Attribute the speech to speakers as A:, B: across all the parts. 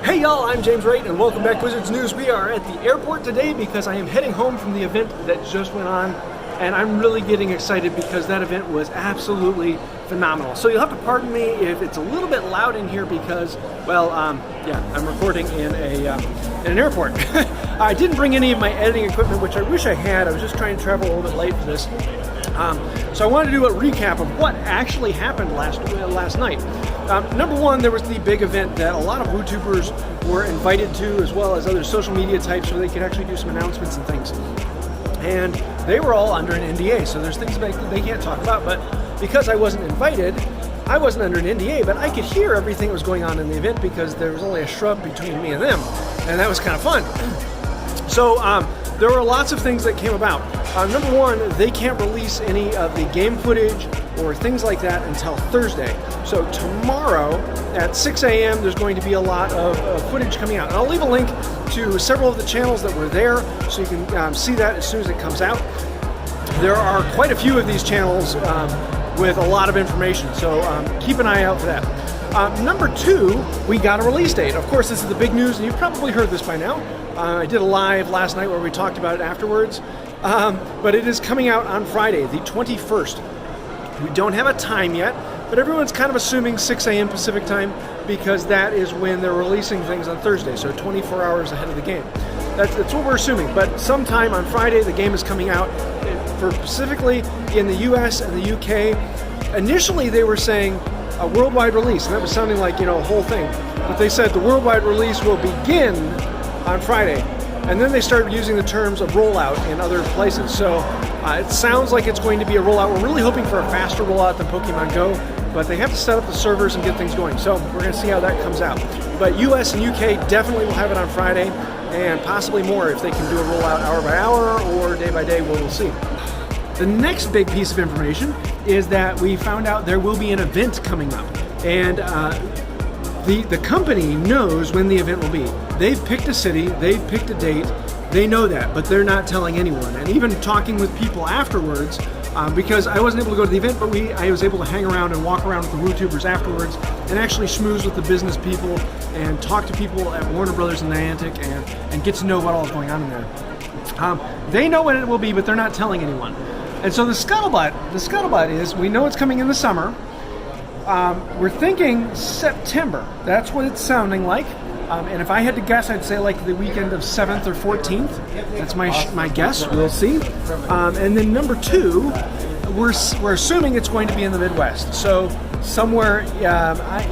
A: Hey y'all, I'm JamesWright and welcome back to Wizards News. We are at the airport today because I am heading home from the event that just went on, and I'm really getting excited because that event was absolutely phenomenal. So you'll have to pardon me if it's a little bit loud in here because, well, yeah, I'm recording in an airport. I didn't bring any of my editing equipment, which I wish I had. I was just trying to travel a little bit late for this. So I wanted to do a recap of what actually happened last night. Number one, there was the big event that a lot of WooTubers were invited to, as well as other social media types where they could actually do some announcements and things. And they were all under an NDA, so there's things that they can't talk about. But because I wasn't invited, I wasn't under an NDA, but I could hear everything that was going on in the event because there was only a shrub between me and them. And that was kind of fun. So there were lots of things that came about. Number one, they can't release any of the game footage or things like that until Thursday. So tomorrow at 6 a.m. there's going to be a lot of footage coming out. And I'll leave a link to several of the channels that were there so you can see that as soon as it comes out. There are quite a few of these channels with a lot of information, so keep an eye out for that. Number two, we got a release date. Of course, this is the big news, and you've probably heard this by now. I did a live last night where we talked about it afterwards, but it is coming out on Friday, the 21st. We don't have a time yet, but everyone's kind of assuming 6 a.m. Pacific time because that is when they're releasing things on Thursday, so 24 hours ahead of the game. That's what we're assuming, but sometime on Friday the game is coming out, for specifically in the US and the UK. Initially they were saying a worldwide release, and that was sounding like, a whole thing, but they said the worldwide release will begin on Friday, and then they started using the terms of rollout in other places. So it sounds like it's going to be a rollout. We're really hoping for a faster rollout than Pokemon Go, but they have to set up the servers and get things going. So we're going to see how that comes out. But US and UK definitely will have it on Friday, and possibly more if they can do a rollout hour by hour or day by day. We'll see. The next big piece of information is that we found out there will be an event coming up, and the company knows when the event will be. They've picked a city, they've picked a date, they know that, but they're not telling anyone. And even talking with people afterwards, because I wasn't able to go to the event, but I was able to hang around and walk around with the WooTubers afterwards and actually schmooze with the business people and talk to people at Warner Brothers and Niantic and get to know what all is going on in there. They know when it will be, but they're not telling anyone. And so the scuttlebutt is, we know it's coming in the summer. We're thinking September. That's what it's sounding like. And if I had to guess, I'd say like the weekend of 7th or 14th. That's my guess. We'll see. And then number two, we're assuming it's going to be in the Midwest. So somewhere,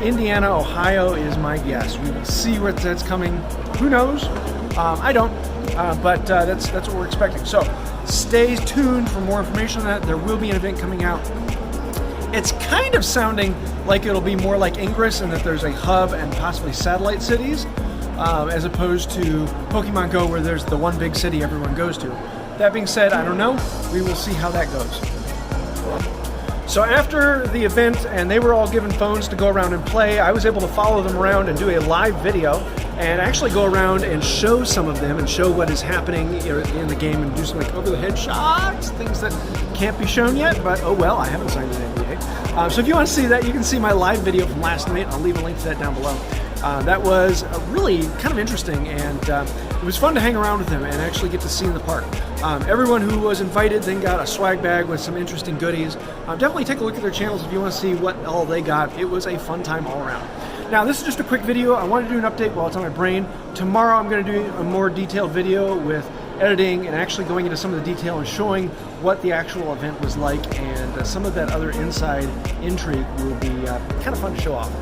A: Indiana, Ohio is my guess. We will see where that's coming. Who knows? I don't. But that's what we're expecting. So stay tuned for more information on that. There will be an event coming out. It's kind of sounding like it'll be more like Ingress and that there's a hub and possibly satellite cities, as opposed to Pokemon Go where there's the one big city everyone goes to. That being said, I don't know. We will see how that goes. So after the event, and they were all given phones to go around and play, I was able to follow them around and do a live video and actually go around and show some of them and show what is happening in the game and do some like over-the-head shots, things that can't be shown yet, but oh well, I haven't signed an NDA. So if you want to see that, you can see my live video from last night. I'll leave a link to that down below. That was really kind of interesting, and it was fun to hang around with them and actually get to see in the park. Everyone who was invited then got a swag bag with some interesting goodies. Definitely take a look at their channels if you want to see what all they got. It was a fun time all around. Now, this is just a quick video. I wanted to do an update while it's on my brain. Tomorrow I'm going to do a more detailed video with editing and actually going into some of the detail and showing what the actual event was like, and some of that other inside intrigue will be kind of fun to show off.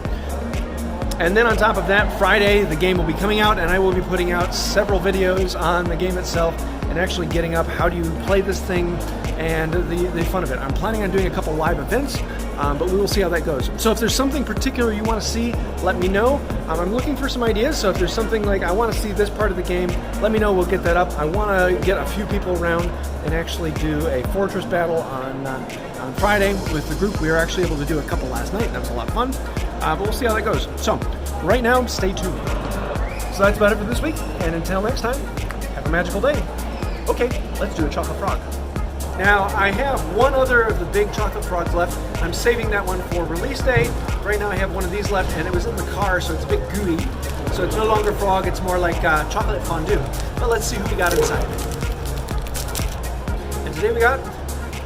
A: And then on top of that, Friday the game will be coming out, and I will be putting out several videos on the game itself and actually getting up how do you play this thing and the fun of it. I'm planning on doing a couple live events, but we will see how that goes. So if there's something particular you want to see, let me know. I'm looking for some ideas, so if there's something like I want to see this part of the game, let me know, we'll get that up. I want to get a few people around and actually do a fortress battle on Friday with the group. We were actually able to do a couple last night, that was a lot of fun, but we'll see how that goes. So right now, stay tuned. So that's about it for this week, and until next time, have a magical day. Okay, let's do a chocolate frog. Now, I have one other of the big chocolate frogs left. I'm saving that one for release day. Right now I have one of these left, and it was in the car, so it's a bit gooey. So it's no longer frog, it's more like chocolate fondue. But let's see who we got inside. And today we got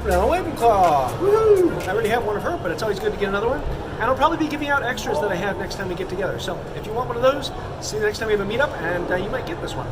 A: Renal Ravenclaw. Woohoo! I already have one of her, but it's always good to get another one. And I'll probably be giving out extras that I have next time we get together. So if you want one of those, see you next time we have a meetup, and you might get this one.